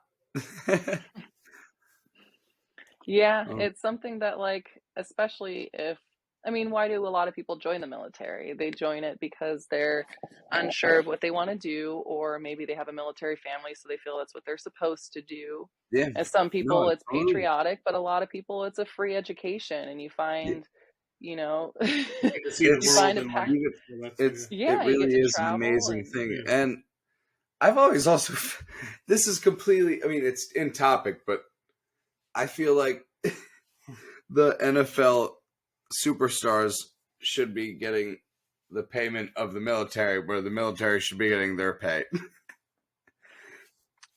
Yeah, it's something that, like, especially why do a lot of people join the military? They join it because they're unsure of what they want to do, or maybe they have a military family, so they feel that's what they're supposed to do. Yeah. As some people, it's totally. patriotic, but a lot of people, it's a free education, and you find, You find it you really get to is an travel amazing thing. Yeah. And I've always also, this is completely, it's in topic, but I feel like the NFL superstars should be getting the payment of the military, where the military should be getting their pay.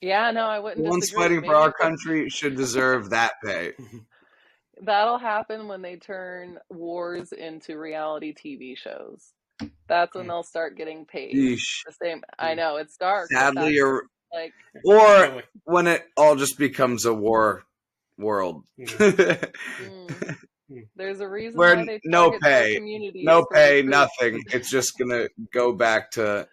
Yeah, no, I wouldn't The ones disagree. fighting for our country should deserve that pay. That'll happen when they turn wars into reality TV shows. That's when they'll start getting paid. Yeesh. The same. I know it's dark. Sadly, but like, or when it all just becomes a war world. There's a reason where why they no target pay, communities no for pay, recruits. nothing. It's just gonna go back to,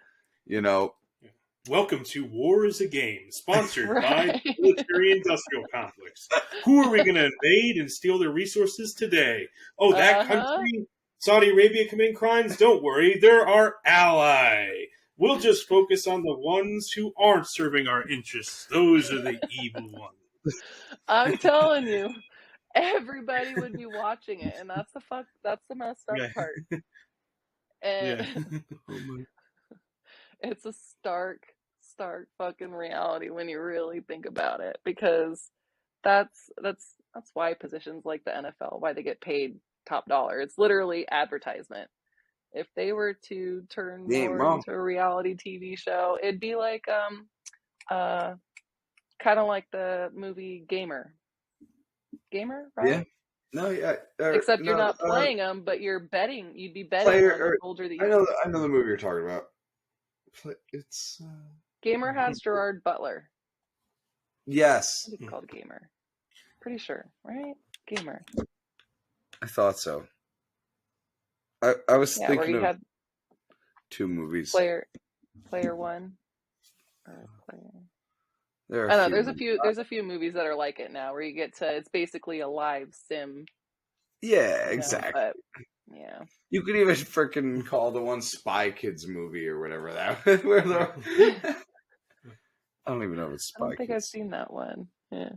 Welcome to War is a Game, sponsored by Right. the military industrial complex. Who are we going to invade and steal their resources today? Oh, that country? Saudi Arabia committing crimes? Don't worry, they're our ally. We'll just focus on the ones who aren't serving our interests. Those are the evil ones. I'm telling you, everybody would be watching it, and that's the messed up part. And it's a stark fucking reality when you really think about it, because that's why positions like the NFL, why they get paid top dollar. It's literally advertisement. If they were to turn more into a reality TV show, it'd be like kind of like the movie Gamer, right? Yeah. No, yeah. Except you're not playing them, but you're betting. You'd be betting Player, on the soldier that you. I know the movie you're talking about. It's Gamer has Gerard Butler. Yes. It's called Gamer. Pretty sure, right? Gamer. I thought so. I was thinking where you of had two movies. Player One. Or player. There are I know there's a few movies that are like it now, where you get to, it's basically a live sim. Yeah, exactly. But, yeah. You could even freaking call the one Spy Kids movie or whatever that was. I don't even know if it's Spy Kids. I don't think I've seen that one. Yeah.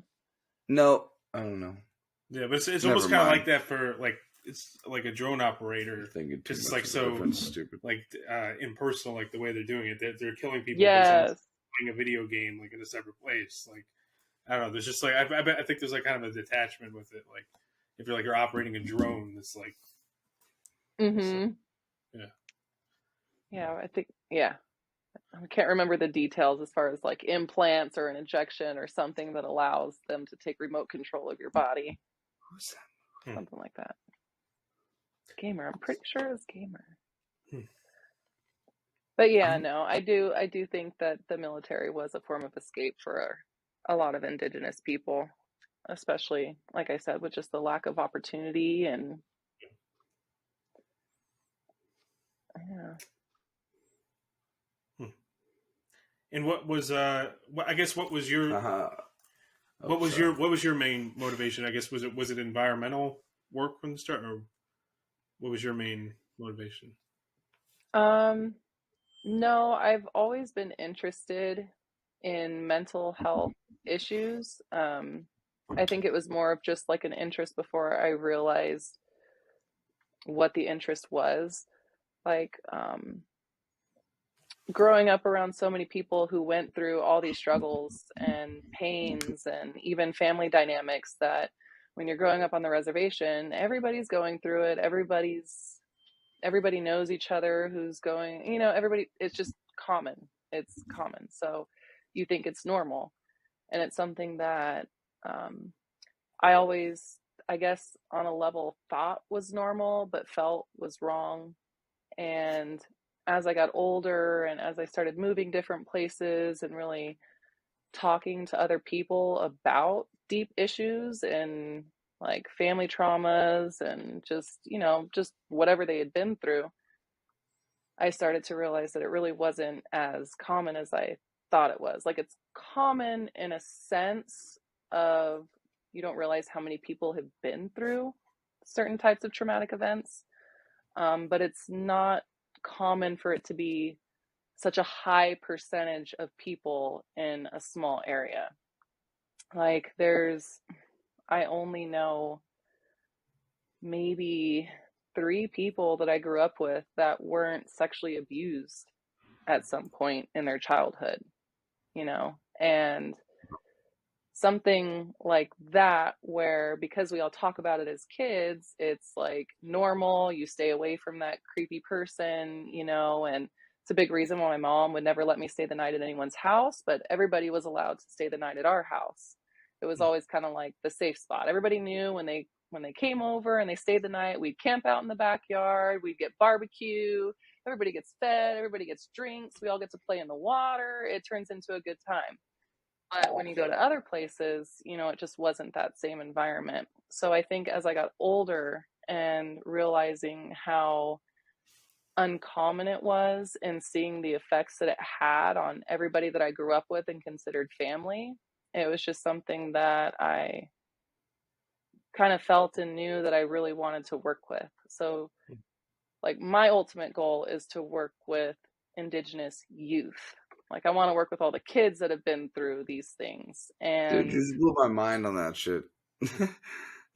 No, I don't know. Yeah, but it's almost kind of like that for like, it's like a drone operator. Because it's like so stupid, like impersonal, like the way they're doing it. They're killing people. Yes. Playing a video game like in a separate place. Like, I don't know. There's just like I think there's like kind of a detachment with it. Like if you're operating a drone, it's like. Mm-hmm. So, yeah. Yeah, I think I can't remember the details as far as like implants or an injection or something that allows them to take remote control of your body. Who's that? Something like that. Gamer. I'm pretty sure it's Gamer. But yeah, no, I do think that the military was a form of escape for a lot of Indigenous people, especially, like I said, with just the lack of opportunity and And what was I guess what was your what was your main motivation? I guess was it environmental work from the start, or what was your main motivation? No, I've always been interested in mental health issues. I think it was more of just like an interest before I realized what the interest was. Like, growing up around so many people who went through all these struggles and pains and even family dynamics, that when you're growing up on the reservation, everybody's going through it. Everybody knows each other who's going, everybody, it's just common. It's common. So you think it's normal. And it's something that I always, I guess, on a level thought was normal, but felt was wrong. And as I got older and as I started moving different places and really talking to other people about deep issues and like family traumas and just whatever they had been through, I started to realize that it really wasn't as common as I thought it was. Like, it's common in a sense of you don't realize how many people have been through certain types of traumatic events, but it's not common for it to be such a high percentage of people in a small area. Like, I only know maybe 3 people that I grew up with that weren't sexually abused at some point in their childhood, and something like that, where because we all talk about it as kids, it's like normal, you stay away from that creepy person, and it's a big reason why my mom would never let me stay the night at anyone's house, but everybody was allowed to stay the night at our house. It was always kind of like the safe spot. Everybody knew when they came over and they stayed the night, we'd camp out in the backyard, we'd get barbecue, everybody gets fed, everybody gets drinks, we all get to play in the water. It turns into a good time. But when you go to other places, it just wasn't that same environment. So I think as I got older and realizing how uncommon it was and seeing the effects that it had on everybody that I grew up with and considered family, it was just something that I kind of felt and knew that I really wanted to work with. So, like, my ultimate goal is to work with Indigenous youth. Like, I want to work with all the kids that have been through these things. Dude, you And just blew my mind on that shit.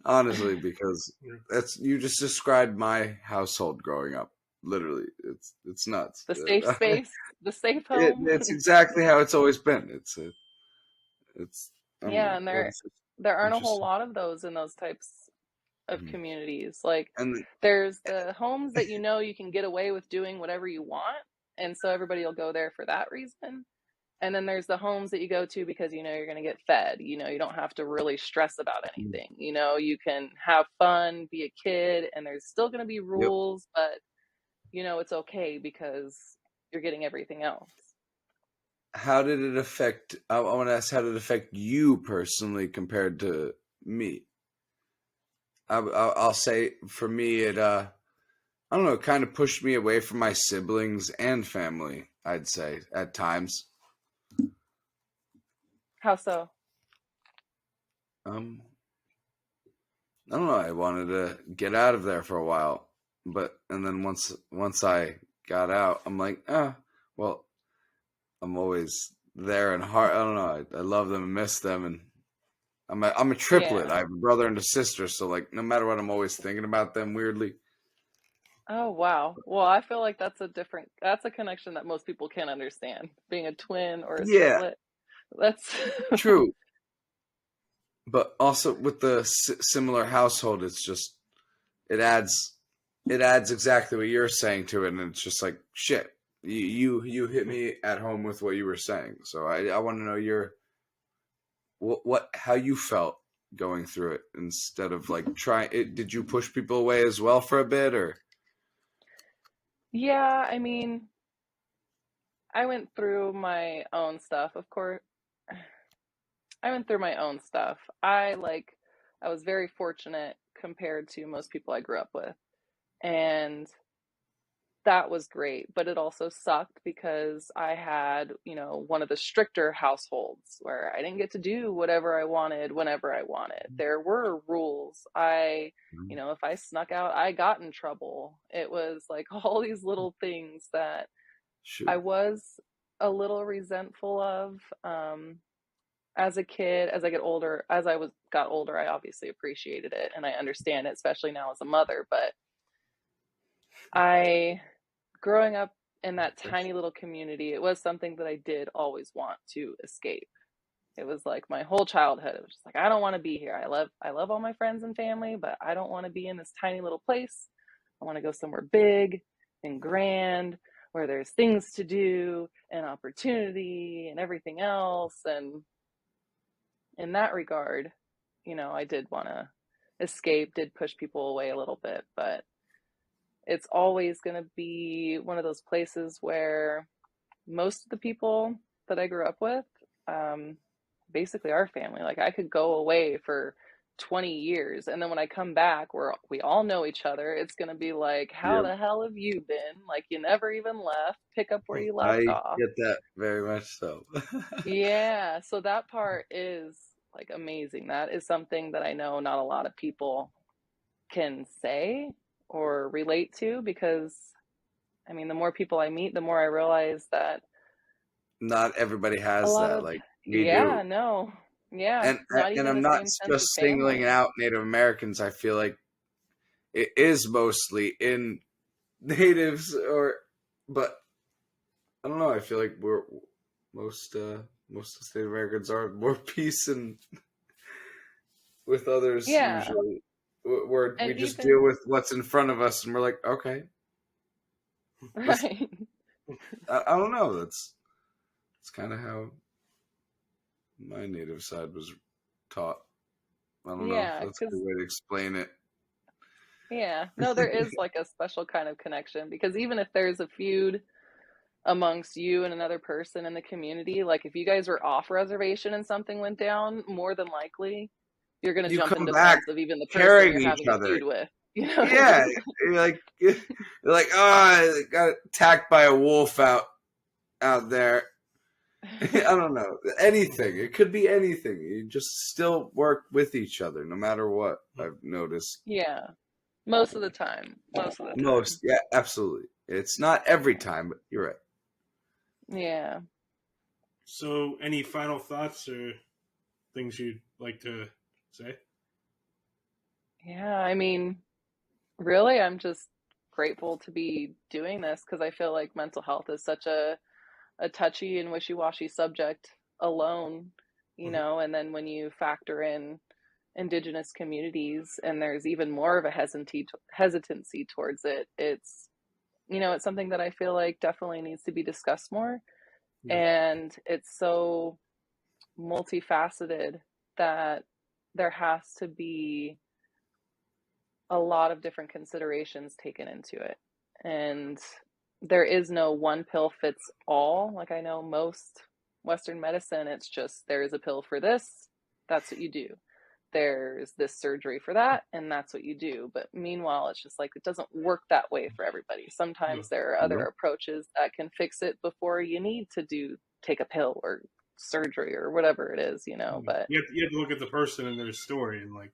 Honestly, because you just described my household growing up. Literally, it's nuts. the safe space, the safe home. It's exactly how it's always been. It's I don't Yeah, know. and It's there aren't a whole interesting. lot of those in those types of Mhm. communities. Like, And there's the homes that you can get away with doing whatever you want, and so everybody will go there for that reason. And then there's the homes that you go to because you're going to get fed. You don't have to really stress about anything. You can have fun, be a kid, and there's still going to be yep. rules, but it's okay because you're getting everything else. How did it affect? I want to ask, how did it affect you personally compared to me? I'll say for me, I don't know, it kind of pushed me away from my siblings and family, I'd say, at times. How so? Um, I don't know, I wanted to get out of there for a while, and then once I got out, I'm like, well, I'm always there and heart. I don't know, I love them and miss them, and I'm a triplet. Yeah. I have a brother and a sister, so like no matter what, I'm always thinking about them weirdly. Oh, wow. Well, I feel like that's a connection that most people can't understand. Being a twin or a Yeah, triplet. That's true. But also with the similar household, it's just it adds it adds exactly what you're saying to it, and it's just like shit. You hit me at home with what you were saying, so I want to know your what how you felt going through it instead of like trying it. Did you push people away as well for a bit, or Yeah, I mean, I went through my own stuff, of course. I went through my own stuff. I was very fortunate compared to most people I grew up with. And that was great, but it also sucked because I had, one of the stricter households where I didn't get to do whatever I wanted whenever I wanted. There were rules. If I snuck out, I got in trouble. It was like all these little things that Shoot. I was a little resentful of as a kid. As I got older, I obviously appreciated it and I understand it, especially now as a mother. But I, growing up in that tiny little community, it was something that I did always want to escape. It was like my whole childhood. It was just like, I don't want to be here. I love all my friends and family, but I don't want to be in this tiny little place. I want to go somewhere big and grand where there's things to do and opportunity and everything else. And in that regard, I did want to escape, did push people away a little bit, but it's always going to be one of those places where most of the people that I grew up with, basically our family. Like I could go away for 20 years and then when I come back we all know each other. It's going to be like, how Yep. the hell have you been? Like you never even left. Pick up where you I left off. get that very much so. Yeah, so that part is like amazing. That is something that I know not a lot of people can say or relate to, because I mean the more people I meet, the more I realize that Not everybody a has lot that of, like we yeah, do. no, yeah, And not and even I'm the not same sense of just singling family. out Native Americans. I feel like it is mostly in natives, but I don't know. I feel like most Native Americans are more peace and with others Yeah, usually, where we and just even deal with what's in front of us, and we're like, okay, right, I don't know. That's kind of how my native side was taught. I don't know if yeah, that's a because good way to explain it. yeah, no, there is like a special kind of connection, because even if there's a feud amongst you and another person in the community, like if you guys were off reservation and something went down, more than likely you're going to You jump in come back defense of even the person carrying you're each having a other. feud with. You know what I Yeah, mean? you're like, oh, I got attacked by a wolf out there. I don't know. Anything. It could be anything. You just still work with each other no matter what, I've noticed. Yeah, most of the time. Most of the time. Most, yeah, absolutely. It's not every time, but you're right. Yeah. So, any final thoughts or things you'd like to say? Yeah, I mean, really, I'm just grateful to be doing this, because I feel like mental health is such a touchy and wishy-washy subject alone, Mm-hmm. and then when you factor in Indigenous communities and there's even more of a hesitancy towards it, it's something that I feel like definitely needs to be discussed more. Yeah. And it's so multifaceted that there has to be a lot of different considerations taken into it. And there is no one pill fits all. Like I know most Western medicine, it's just there's a pill for this, that's what you do. There's this surgery for that, and that's what you do. But meanwhile, it's just like it doesn't work that way for everybody. No. Sometimes there are other No. approaches that can fix it before you need to take a pill or surgery or whatever it is. But You have to look at the person and their story and like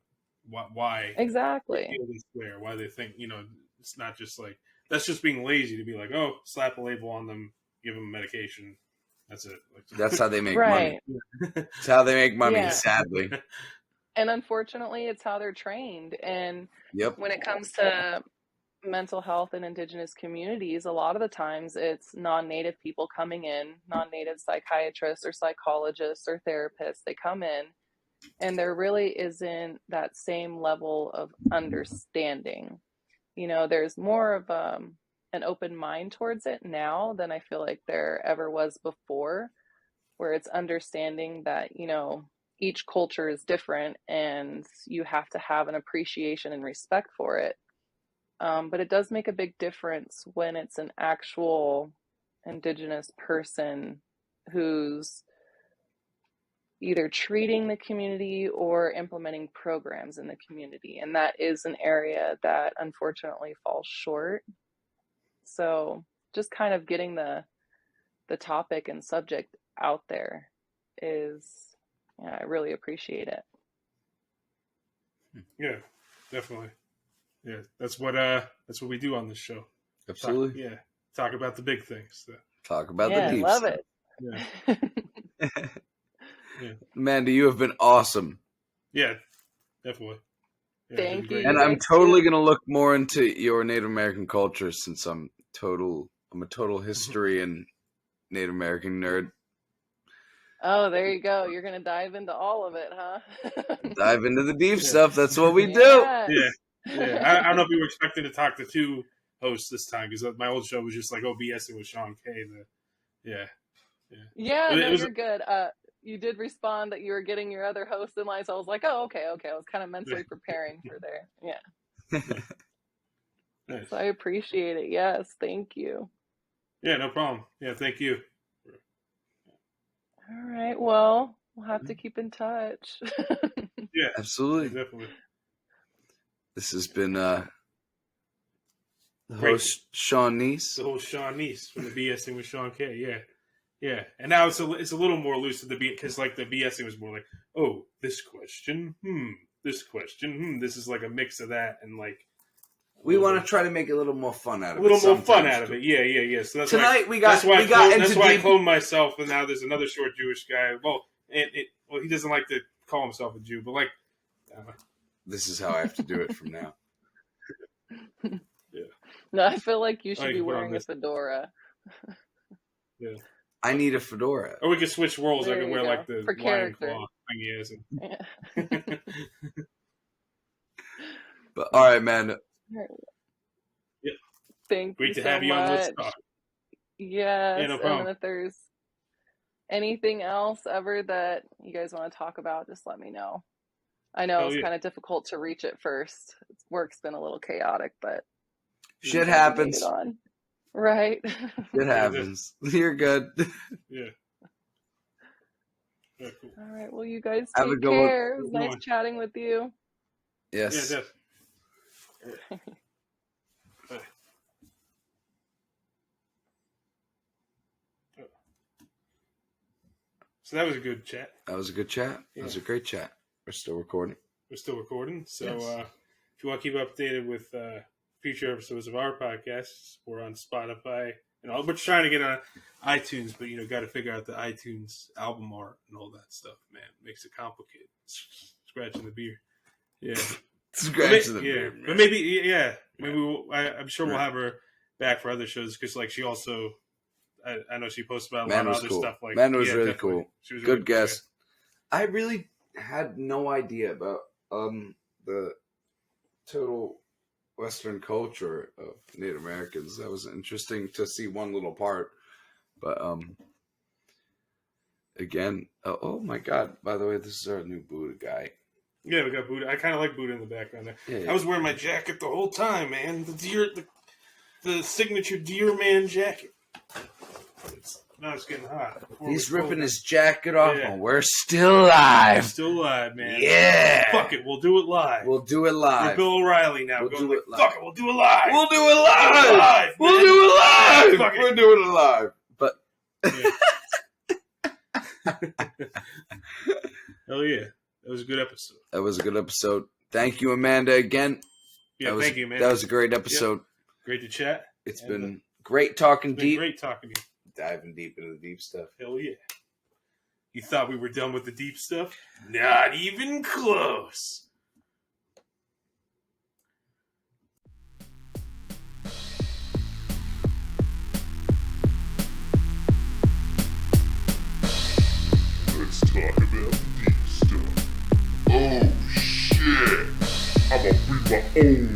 why they exactly. feel this way or why they think, it's not just like that's just being lazy to be like, oh, slap a label on them, give them medication, that's it. That's how they make money. Right. It's how they make money, Yeah. sadly. And unfortunately, it's how they're trained. And Yep. when it comes to mental health in Indigenous communities, a lot of the times it's non-native people coming in, non-native psychiatrists or psychologists or therapists. They come in and there really isn't that same level of understanding. There's more of an open mind towards it now than I feel like there ever was before, where it's understanding that, each culture is different and you have to have an appreciation and respect for it. But it does make a big difference when it's an actual Indigenous person who's either treating the community or implementing programs in the community. And that is an area that unfortunately falls short. So just kind of getting the topic and subject out there is, yeah, I really appreciate it. Yeah, definitely. Yeah, that's what we do on this show. Absolutely. Talk about the big things. Talk about Yeah, the I deep love stuff. it. Yeah. Amanda, you have been awesome. Yeah, definitely. Yeah, Thank it'd be you. great. And You I'm guys totally too. going to look more into your Native American culture since I'm a total history and Native American nerd. Oh, there you go. You're gonna dive into all of it, huh? Dive into the deep Yeah. stuff. That's what we do. Yes. Yeah. I don't know if we were expecting to talk to two hosts this time because my old show was just like, BSing with Sean K. Yeah. Yeah, It no, was, you're good. You did respond that you were getting your other host in line, so I was like, oh, okay. I was kind of mentally preparing for there. Yeah. nice. So I appreciate it. Yes, thank you. Yeah, no problem. Yeah, thank you. All right. Well, we'll have to keep in touch. Yeah, Absolutely. definitely. This has been the Great. host, Sean Neese. The whole Sean Neese from the BSing with Sean K. Yeah. And now it's a little more loose to the because like the BSing was more like, this question, this question, this is like a mix of that and like. We want to try to make a little more fun out of it. A little more fun out of it. Yeah. So that's Tonight why, that's why I cloned myself, and now there's another short Jewish guy. Well, he doesn't like to call himself a Jew, but like, this is how I have to do it from now. Yeah. No, I feel like you should you be can put on wearing a this. fedora. Yeah. I need a fedora. Or we could switch roles. There I can you wear go. like the For lion character. claw thing he has. Yeah. But all right, man. Thank Great you to so have you on Let's much. Talk. Yes, Yeah, no and problem. then if there's anything else ever that you guys want to talk about, just let me know. I know it's kind of difficult to reach at first. Work's been a little chaotic, but Shit happens. on. Right. It happens. You're good. Yeah. Yeah, cool. All right. Well, you guys Have a take good one. care. It was nice chatting with you. Yes. Yeah, definitely. Bye. So that was a good chat. That was a good chat. That was a great chat. We're still recording. We're still recording. So Yes. if you want to keep updated with future episodes of our podcasts, we're on Spotify. And all, we're trying to get on iTunes, but got to figure out the iTunes album art and all that stuff, man. Makes it complicated. Scratching the beer. Yeah. Scratching the beer. Yeah. But maybe, maybe I'm sure we'll have her back for other shows because, like, she also, I know she posts about a lot of other stuff. Like, Amanda was really definitely. cool. She was Good really guess. I really had no idea about the total Western culture of Native Americans. That was interesting to see one little part. But again, oh my God! By the way, this is our new Buddha guy. Yeah, we got Buddha. I kind of like Buddha in the background there. Yeah. I was wearing my jacket the whole time, man. The signature deer man jacket. Now it's getting hot. He's ripping his jacket off, and we're still alive. Still alive, man. Yeah. Fuck it, we'll do it live. We'll do it live. We're Bill O'Reilly now. We'll going do like, it live. fuck it, we'll do it live. We'll do it live. We'll do it live. Fuck it. We're doing it live. But hell yeah, that was a good episode. that was a good episode. Thank you, Amanda, again. Yeah, thank you, man. That was a great episode. Great to chat. It's been great talking It's been deep. great talking to you. Diving deep into the deep stuff. Hell yeah. You thought we were done with the deep stuff? Not even close. Let's talk about deep stuff. Oh shit! I'ma bring my own